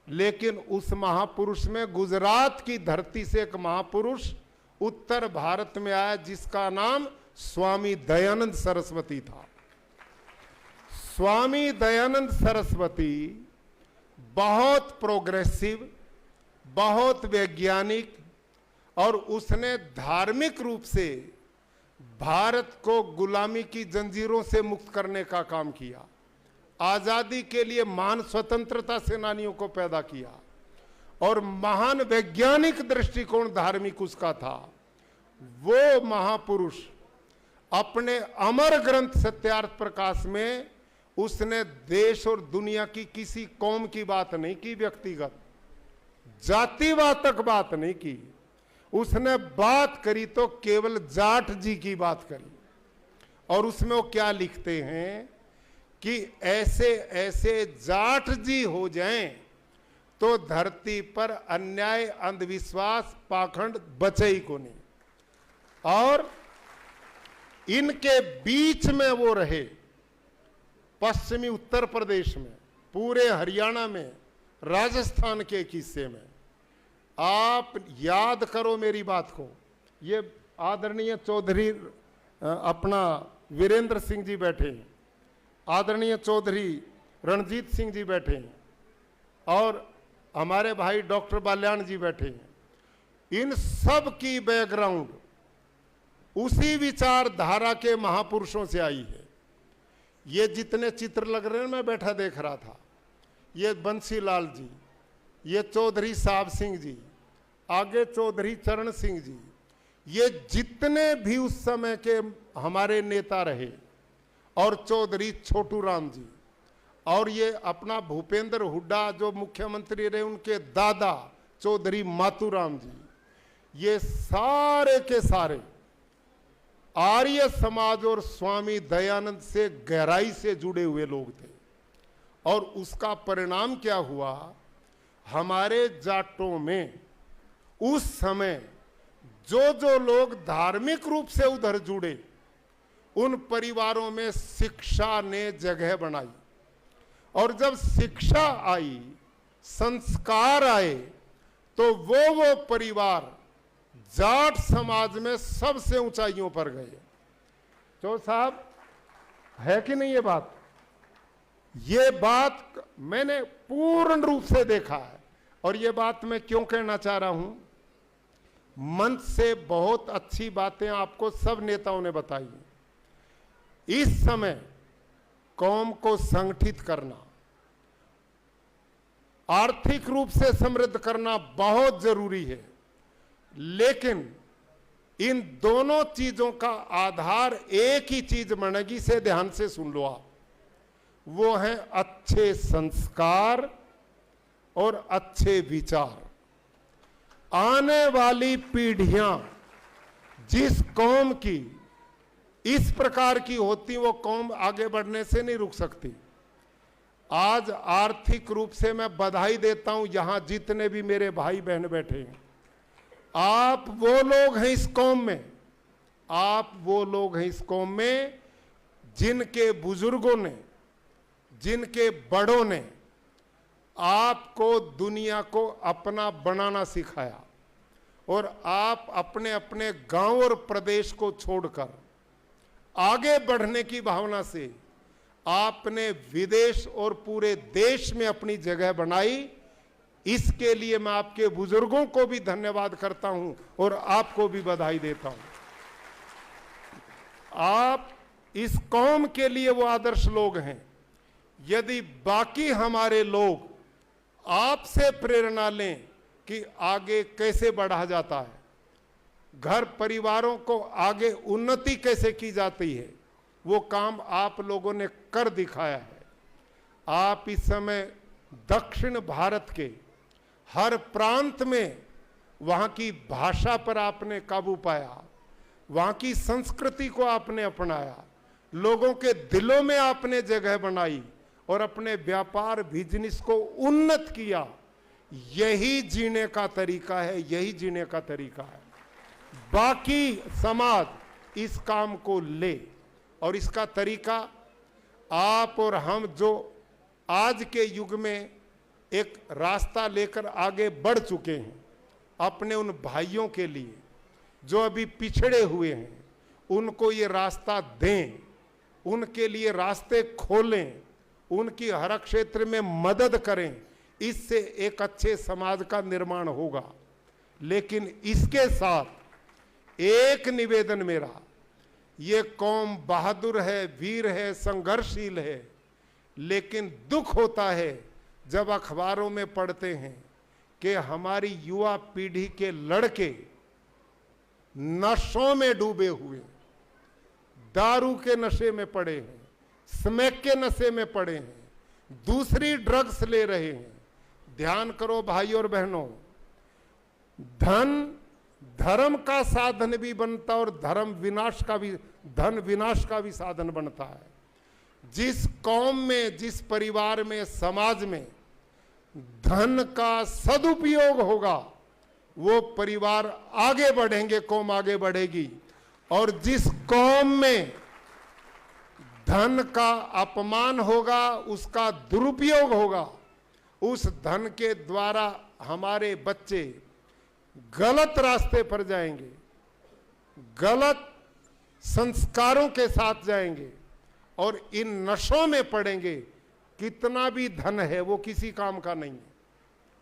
लेकिन उस महापुरुष में गुजरात की धरती से एक महापुरुष उत्तर भारत में आया जिसका नाम स्वामी दयानंद सरस्वती था। स्वामी दयानंद सरस्वती बहुत प्रोग्रेसिव, बहुत वैज्ञानिक, और उसने धार्मिक रूप से भारत को गुलामी की जंजीरों से मुक्त करने का काम किया, आजादी के लिए महान स्वतंत्रता सेनानियों को पैदा किया, और महान वैज्ञानिक दृष्टिकोण धार्मिक उसका था। वो महापुरुष अपने अमर ग्रंथ सत्यार्थ प्रकाश में उसने देश और दुनिया की किसी कौम की बात नहीं की, व्यक्तिगत जातिवाद तक बात नहीं की। उसने बात करी तो केवल जाट जी की बात करी। और उसमें वो क्या लिखते हैं कि ऐसे ऐसे जाट जी हो जाएं तो धरती पर अन्याय, अंधविश्वास, पाखंड बचे ही को नहीं। और इनके बीच में वो रहे, पश्चिमी उत्तर प्रदेश में, पूरे हरियाणा में, राजस्थान के एक हिस्से में। आप याद करो मेरी बात को। ये आदरणीय चौधरी अपना वीरेंद्र सिंह जी बैठे हैं, आदरणीय चौधरी रणजीत सिंह जी बैठे हैं, और हमारे भाई डॉक्टर बाल्याण जी बैठे हैं। इन सब की बैकग्राउंड उसी विचारधारा के महापुरुषों से आई है। ये जितने चित्र लग रहे हैं, मैं बैठा देख रहा था, ये बंसीलाल जी, ये चौधरी साहब सिंह जी, आगे चौधरी चरण सिंह जी, ये जितने भी उस समय के हमारे नेता रहे, और चौधरी छोटू राम जी, और ये अपना भूपेंद्र हुड्डा जो मुख्यमंत्री रहे, उनके दादा चौधरी मातूराम जी, ये सारे के सारे आर्य समाज और स्वामी दयानंद से गहराई से जुड़े हुए लोग थे। और उसका परिणाम क्या हुआ, हमारे जाटों में उस समय जो जो लोग धार्मिक रूप से उधर जुड़े, उन परिवारों में शिक्षा ने जगह बनाई। और जब शिक्षा आई, संस्कार आए, तो वो परिवार जाट समाज में सबसे ऊंचाइयों पर गए। तो साहब, है कि नहीं ये बात मैंने पूर्ण रूप से देखा है। और ये बात मैं क्यों कहना चाह रहा हूं, मंच से बहुत अच्छी बातें आपको सब नेताओं ने बताई। इस समय कौम को संगठित करना, आर्थिक रूप से समृद्ध करना बहुत जरूरी है, लेकिन इन दोनों चीजों का आधार एक ही चीज बनेगी, से ध्यान से सुन लो आप, वो है अच्छे संस्कार और अच्छे विचार। आने वाली पीढ़ियां जिस कौम की इस प्रकार की होती, वो कौम आगे बढ़ने से नहीं रुक सकती। आज आर्थिक रूप से मैं बधाई देता हूं यहां जितने भी मेरे भाई बहन बैठे हैं। आप वो लोग हैं इस कौम में, आप वो लोग हैं इस कौम में जिनके बुजुर्गों ने, जिनके बड़ों ने आपको दुनिया को अपना बनाना सिखाया, और आप अपने अपने गांव और प्रदेश को छोड़कर आगे बढ़ने की भावना से आपने विदेश और पूरे देश में अपनी जगह बनाई। इसके लिए मैं आपके बुजुर्गों को भी धन्यवाद करता हूं और आपको भी बधाई देता हूं। आप इस कौम के लिए वो आदर्श लोग हैं। यदि बाकी हमारे लोग आपसे प्रेरणा लें कि आगे कैसे बढ़ा जाता है, घर परिवारों को आगे उन्नति कैसे की जाती है, वो काम आप लोगों ने कर दिखाया है। आप इस समय दक्षिण भारत के हर प्रांत में वहाँ की भाषा पर आपने काबू पाया, वहाँ की संस्कृति को आपने अपनाया, लोगों के दिलों में आपने जगह बनाई और अपने व्यापार बिजनेस को उन्नत किया। यही जीने का तरीका है, यही जीने का तरीका है। बाकी समाज इस काम को ले, और इसका तरीका आप और हम जो आज के युग में एक रास्ता लेकर आगे बढ़ चुके हैं, अपने उन भाइयों के लिए जो अभी पिछड़े हुए हैं, उनको ये रास्ता दें, उनके लिए रास्ते खोलें, उनकी हर क्षेत्र में मदद करें। इससे एक अच्छे समाज का निर्माण होगा। लेकिन इसके साथ एक निवेदन मेरा, ये कौम बहादुर है, वीर है, संघर्षशील है, लेकिन दुख होता है जब अखबारों में पढ़ते हैं कि हमारी युवा पीढ़ी के लड़के नशों में डूबे हुए, दारू के नशे में पड़े हैं, स्मैक के नशे में पड़े हैं, दूसरी ड्रग्स ले रहे हैं। ध्यान करो भाई और बहनों, धन धर्म का साधन भी बनता और धन विनाश का भी साधन बनता है। जिस कौम में, जिस परिवार में, समाज में धन का सदुपयोग होगा, वो परिवार आगे बढ़ेंगे, कौम आगे बढ़ेगी। और जिस कौम में धन का अपमान होगा, उसका दुरुपयोग होगा, उस धन के द्वारा हमारे बच्चे गलत रास्ते पर जाएंगे, गलत संस्कारों के साथ जाएंगे और इन नशों में पड़ेंगे। कितना भी धन है वो किसी काम का नहीं है।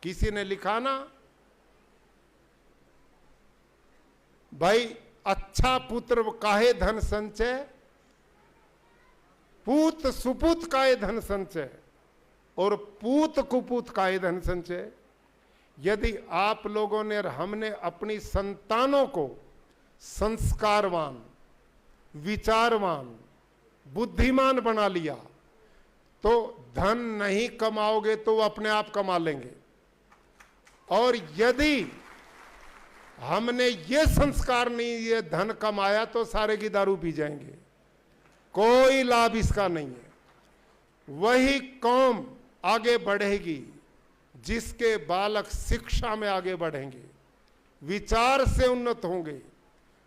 किसी ने लिखा ना, भाई अच्छा पुत्र काहे धन संचय, पूत सुपूत काहे धन संचय, और पूत कुपूत काहे धन संचय। यदि आप लोगों ने, हमने अपनी संतानों को संस्कारवान, विचारवान, बुद्धिमान बना लिया, तो धन नहीं कमाओगे तो वो अपने आप कमा लेंगे। और यदि हमने ये संस्कार नहीं, ये धन कमाया, तो सारे की दारू पी जाएंगे, कोई लाभ इसका नहीं है। वही कौम आगे बढ़ेगी जिसके बालक शिक्षा में आगे बढ़ेंगे, विचार से उन्नत होंगे,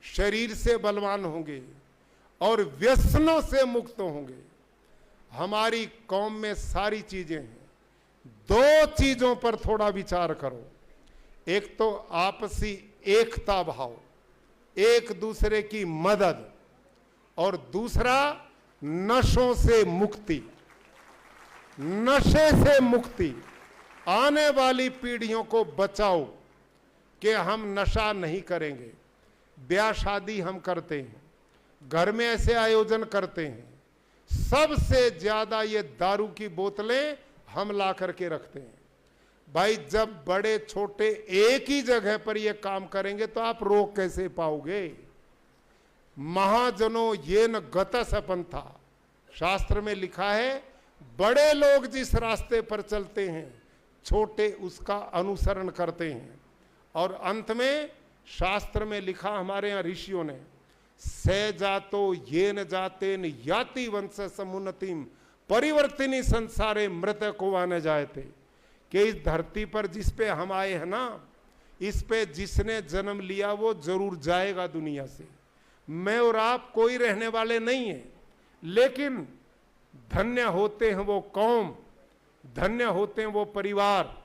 शरीर से बलवान होंगे और व्यसनों से मुक्त होंगे। हमारी कौम में सारी चीजें हैं। दो चीजों पर थोड़ा विचार करो। एक तो आपसी एकता भाव, एक दूसरे की मदद, और दूसरा नशों से मुक्ति, नशे से मुक्ति। आने वाली पीढ़ियों को बचाओ, कि हम नशा नहीं करेंगे, ब्याह शादी हम करते हैं, घर में ऐसे आयोजन करते हैं, सबसे ज्यादा ये दारू की बोतलें हम ला करके रखते हैं। भाई जब बड़े छोटे एक ही जगह पर ये काम करेंगे तो आप रोक कैसे पाओगे? महाजनों ये न गतस पंथा, शास्त्र में लिखा है बड़े लोग जिस रास्ते पर चलते हैं छोटे उसका अनुसरण करते हैं। और अंत में शास्त्र में लिखा हमारे यहाँ ऋषियों ने, से जातो ये न जाते न याति वंश समुन्नतिम परिवर्तिनी संसारे मृत को आने जाए थे, कि इस धरती पर जिस पे हम आए हैं ना, इस पे जिसने जन्म लिया वो जरूर जाएगा दुनिया से। मैं और आप कोई रहने वाले नहीं है, लेकिन धन्य होते हैं वो कौम, धन्य होते हैं वो परिवार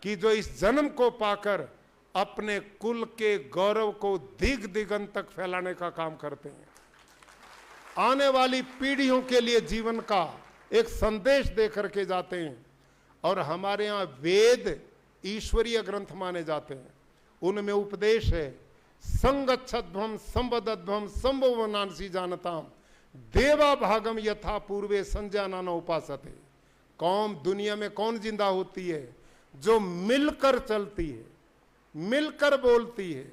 कि जो इस जन्म को पाकर अपने कुल के गौरव को दिग दिगंत तक फैलाने का काम करते हैं, आने वाली पीढ़ियों के लिए जीवन का एक संदेश दे करके जाते हैं। और हमारे यहाँ वेद ईश्वरीय ग्रंथ माने जाते हैं, उनमें उपदेश है संगच्छध्वम संवदध्वम संभवनांसी जानताम देवा भागम यथा पूर्वे संजाना उपासते। कौम दुनिया में कौन जिंदा होती है? जो मिलकर चलती है, मिलकर बोलती है,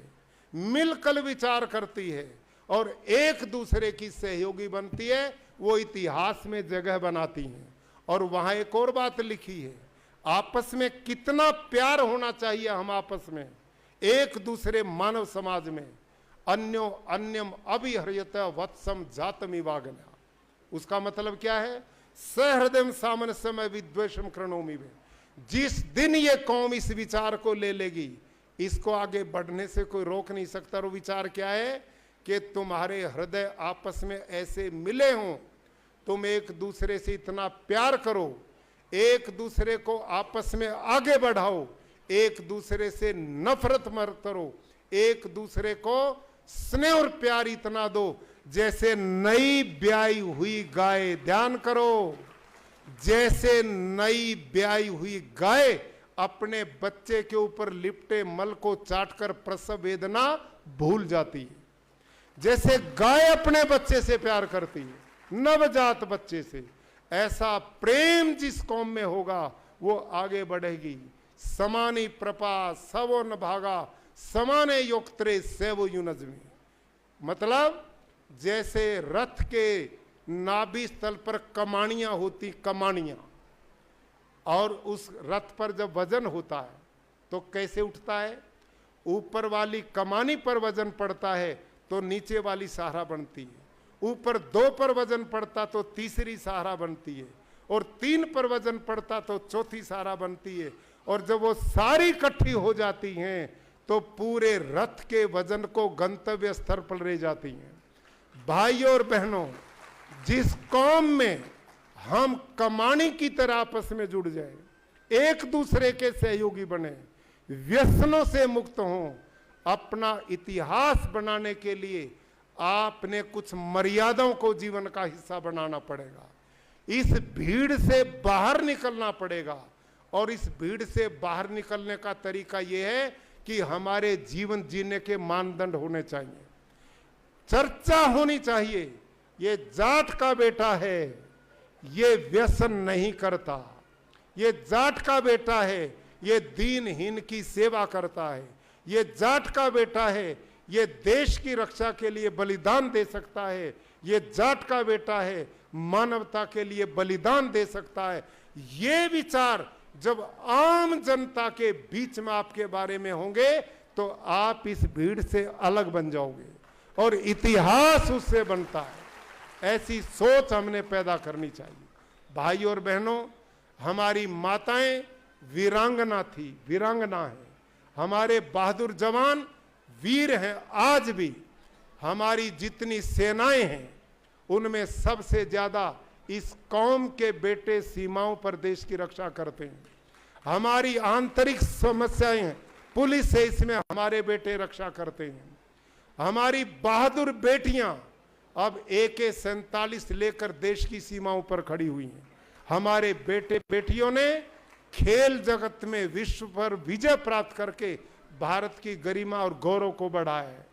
मिलकर विचार करती है और एक दूसरे की सहयोगी बनती है, वो इतिहास में जगह बनाती हैं। और वहां एक और बात लिखी है, आपस में कितना प्यार होना चाहिए हम आपस में, एक दूसरे मानव समाज में। अन्यो अन्यम अभिहर्यत वत्सम जातमिवागना। उसका मतलब क्या है? सहृदय सामनस्य में विद्वेषम कृणोमि में। जिस दिन ये कौम इस विचार को ले लेगी, इसको आगे बढ़ने से कोई रोक नहीं सकता। और विचार क्या है कि तुम्हारे हृदय आपस में ऐसे मिले हों, तुम एक दूसरे से इतना प्यार करो, एक दूसरे को आपस में आगे बढ़ाओ, एक दूसरे से नफरत मत करो, एक दूसरे को स्नेह और प्यार इतना दो जैसे नई ब्याई हुई गाय, ध्यान करो, जैसे नई ब्याई हुई गाय अपने बच्चे के ऊपर लिपटे मल को चाटकर प्रसव वेदना भूल जाती है, जैसे गाय अपने बच्चे से प्यार करती है, नवजात बच्चे से, ऐसा प्रेम जिस कौम में होगा वो आगे बढ़ेगी। समानी प्रपा सवो न भागा समाने योक्त्रे सेवो युनजमी। मतलब जैसे रथ के नाभि स्थल पर कमानियां होती, कमानियां, और उस रथ पर जब वजन होता है तो कैसे उठता है? ऊपर वाली कमानी पर वजन पड़ता है तो नीचे वाली सहारा बनती है, ऊपर 2 पर वजन पड़ता तो तीसरी सहारा बनती है, और 3 पर वजन पड़ता तो चौथी सहारा बनती है। और जब वो सारी इकट्ठी हो जाती हैं तो पूरे रथ के वजन को गंतव्य स्तर पर ले जाती हैं। भाइयों और बहनों, जिस कौम में हम कमानी की तरह आपस में जुड़ जाए, एक दूसरे के सहयोगी बने, व्यसनों से मुक्त हों, अपना इतिहास बनाने के लिए आपने कुछ मर्यादाओं को जीवन का हिस्सा बनाना पड़ेगा। इस भीड़ से बाहर निकलना पड़ेगा, और इस भीड़ से बाहर निकलने का तरीका यह है कि हमारे जीवन जीने के मानदंड होने चाहिए, चर्चा होनी चाहिए। ये जाट का बेटा है, ये व्यसन नहीं करता, ये जाट का बेटा है, ये दीनहीन की सेवा करता है, ये जाट का बेटा है, ये देश की रक्षा के लिए बलिदान दे सकता है, ये जाट का बेटा है, मानवता के लिए बलिदान दे सकता है। ये विचार जब आम जनता के बीच में आपके बारे में होंगे तो आप इस भीड़ से अलग बन जाओगे, और इतिहास उससे बनता है। ऐसी सोच हमने पैदा करनी चाहिए। भाइयों और बहनों, हमारी माताएं वीरांगना थी, वीरांगना है, हमारे बहादुर जवान वीर हैं आज भी। हमारी जितनी सेनाएं हैं उनमें सबसे ज्यादा इस कौम के बेटे सीमाओं पर देश की रक्षा करते हैं। हमारी आंतरिक समस्याएं पुलिस है, इसमें हमारे बेटे रक्षा करते हैं। हमारी बहादुर बेटियां अब AK-47 लेकर देश की सीमाओं पर खड़ी हुई हैं। हमारे बेटे बेटियों ने खेल जगत में विश्व पर विजय प्राप्त करके भारत की गरिमा और गौरव को बढ़ाया है।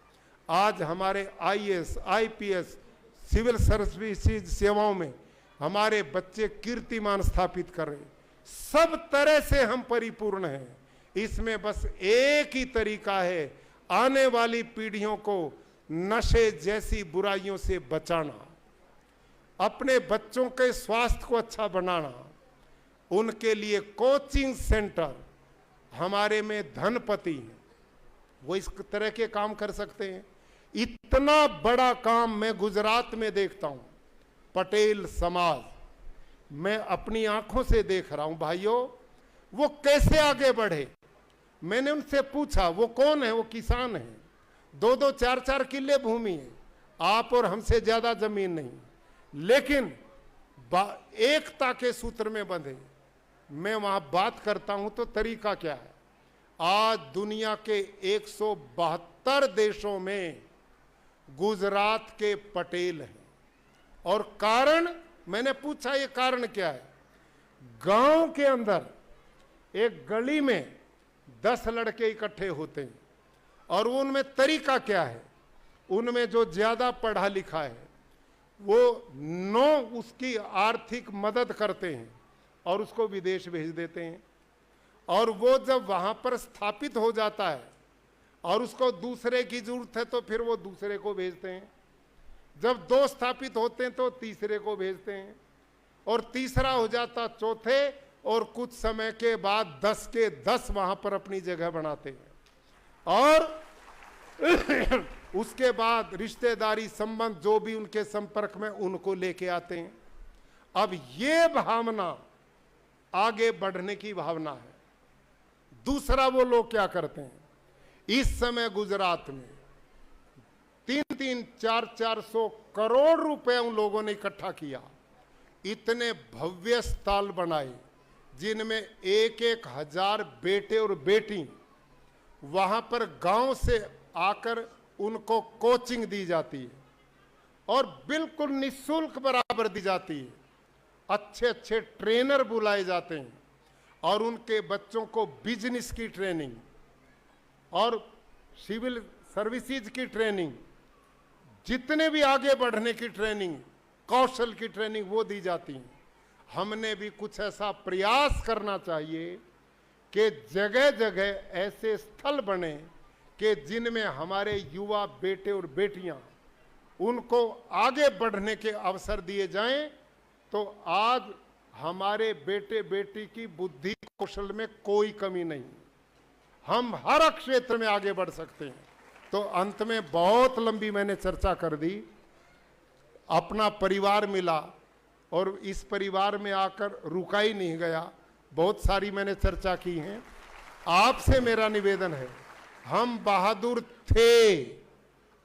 आज हमारे आईएएस, आईपीएस, सिविल सर्विसेज सेवाओं में हमारे बच्चे कीर्तिमान स्थापित कर रहे हैं। सब तरह से हम परिपूर्ण हैं। इसमें बस एक ही तरीका है, आने वाली पीढ़ियों को नशे जैसी बुराइयों से बचाना, अपने बच्चों के स्वास्थ्य को अच्छा बनाना। उनके लिए कोचिंग सेंटर, हमारे में धनपति हैं, वो इस तरह के काम कर सकते हैं। इतना बड़ा काम मैं गुजरात में देखता हूं। पटेल समाज, मैं अपनी आंखों से देख रहा हूं भाइयों, वो कैसे आगे बढ़े। मैंने उनसे पूछा, वो कौन है? वो किसान है, 2-2, 4-4 किले भूमि है, आप और हमसे ज्यादा जमीन नहीं, लेकिन एकता के सूत्र में बंधे। मैं वहां बात करता हूं तो तरीका क्या है? आज दुनिया के 172 देशों में गुजरात के पटेल हैं। और कारण, मैंने पूछा ये कारण क्या है? गांव के अंदर एक गली में 10 लड़के इकट्ठे होते हैं और उनमें तरीका क्या है? उनमें जो ज्यादा पढ़ा लिखा है वो 9 उसकी आर्थिक मदद करते हैं और उसको विदेश भेज देते हैं। और वो जब वहां पर स्थापित हो जाता है और उसको दूसरे की जरूरत है तो फिर वो दूसरे को भेजते हैं। जब 2 स्थापित होते हैं तो तीसरे को भेजते हैं, और तीसरा हो जाता चौथे, और कुछ समय के बाद 10 के 10 वहां पर अपनी जगह बनाते हैं। और उसके बाद रिश्तेदारी संबंध जो भी उनके संपर्क में, उनको लेके आते हैं। अब ये भावना आगे बढ़ने की भावना है। दूसरा, वो लोग क्या करते हैं? इस समय गुजरात में 3-3, 400 करोड़ रुपए उन लोगों ने इकट्ठा किया। इतने भव्य स्थल बनाए जिनमें 1-1 हजार बेटे और बेटी, वहां पर गांव से आकर उनको कोचिंग दी जाती है और बिल्कुल निःशुल्क बराबर दी जाती है। अच्छे अच्छे ट्रेनर बुलाए जाते हैं और उनके बच्चों को बिजनेस की ट्रेनिंग और सिविल सर्विसेज की ट्रेनिंग, जितने भी आगे बढ़ने की ट्रेनिंग, कौशल की ट्रेनिंग, वो दी जाती है। हमने भी कुछ ऐसा प्रयास करना चाहिए कि जगह जगह ऐसे स्थल बने कि जिनमें हमारे युवा बेटे और बेटियां, उनको आगे बढ़ने के अवसर दिए जाएं। तो आज हमारे बेटे बेटी की बुद्धि कौशल में कोई कमी नहीं, हम हर क्षेत्र में आगे बढ़ सकते हैं। तो अंत में बहुत लंबी मैंने चर्चा कर दी। अपना परिवार मिला और इस परिवार में आकर रुका ही नहीं गया, बहुत सारी मैंने चर्चा की है। आपसे मेरा निवेदन है, हम बहादुर थे,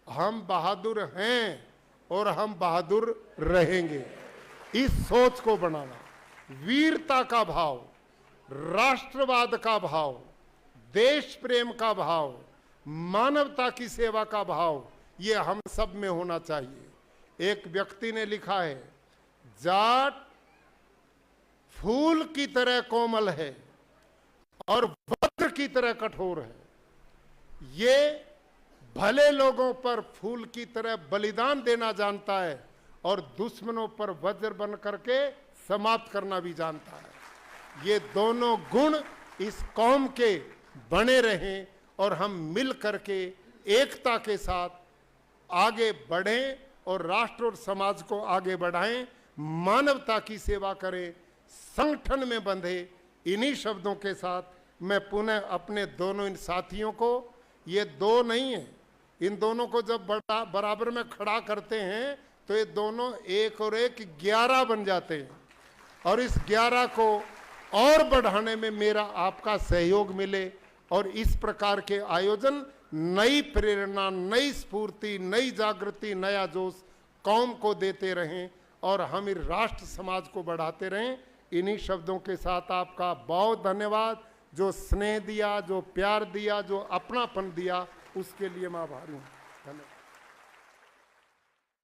हम बहादुर हैं और हम बहादुर रहेंगे। इस सोच को बनाना, वीरता का भाव, राष्ट्रवाद का भाव, देश प्रेम का भाव, मानवता की सेवा का भाव, ये हम सब में होना चाहिए। एक व्यक्ति ने लिखा है, जाट फूल की तरह कोमल है और वज्र की तरह कठोर है। ये भले लोगों पर फूल की तरह बलिदान देना जानता है और दुश्मनों पर वज्र बन करके समाप्त करना भी जानता है। ये दोनों गुण इस कौम के बने रहें और हम मिल करके एकता के साथ आगे बढ़ें और राष्ट्र और समाज को आगे बढ़ाएं, मानवता की सेवा करें, संगठन में बंधे। इन्हीं शब्दों के साथ मैं पुनः अपने दोनों इन साथियों को, ये 2 नहीं है, इन दोनों को जब बराबर में खड़ा करते हैं तो ये दोनों 1 और 1 11 बन जाते हैं। और इस 11 को और बढ़ाने में मेरा आपका सहयोग मिले और इस प्रकार के आयोजन नई प्रेरणा, नई स्फूर्ति, नई जागृति, नया जोश कौम को देते रहें और हम इस राष्ट्र समाज को बढ़ाते रहें। इन्हीं शब्दों के साथ आपका बहुत धन्यवाद। जो स्नेह दिया, जो प्यार दिया, जो अपनापन दिया, उसके लिए मैं आभारी हूँ। धन्यवाद।